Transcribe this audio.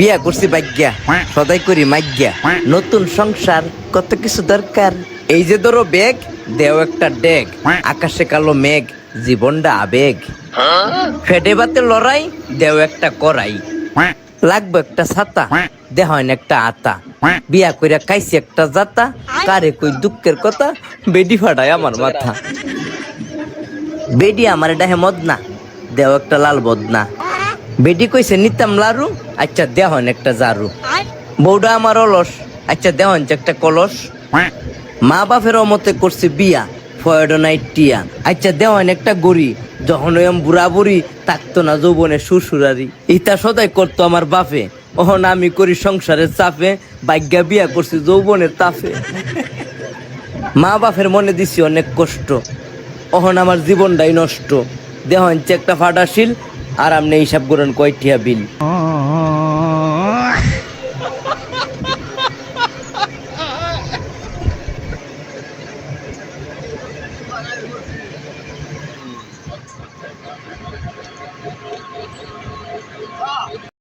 বিয়া করছি ভাগ্যা, সদাই করি মাগ্যা, নতুন সংসার কত কিছু দরকার। এই যে ধরো ব্যাগ, দেও একটা ডেগ, আকাশে কালো মেঘ, জীবনটা আবেগ। ফেটে বাতে লড়াই, দেও একটা করাই, লাগবে একটা ছাতা, দেহন একটা আতা। বিয়া কইরা খাইছি একটা জাতা, কারে কই দুঃখের কথা, বেডি ফাটায় আমার মাথা। বেডি আমার ডাহে মদনা, দেও একটা লাল বদনা। বেডি কইছে নিতাম লারু, আচ্ছা দেহন একটা জারু। বউডা আমার অলস, আচ্ছা দেহন যে একটা কলস। মা বাপের অমতে করছে বিয়া, ফয়ডো নাইট টিয়া, আচ্ছা দেওয়ান একটা গড়ি। যখন ওই বুড়া বুড়ি থাকতো না যৌবনে শ্বশুরারি, ইতা সদাই করতো আমার বাপে। ওহন আমি করি সংসারের চাপে, ভাগ্যা বিয়া করছি যৌবনের তাপে। মা বাপের মনে দিছি অনেক কষ্ট, ওহন আমার জীবনটাই নষ্ট। দেহন যে একটা ফাটাশিল, আর আমনে হিসাব করেন কয়টিয়া বিল।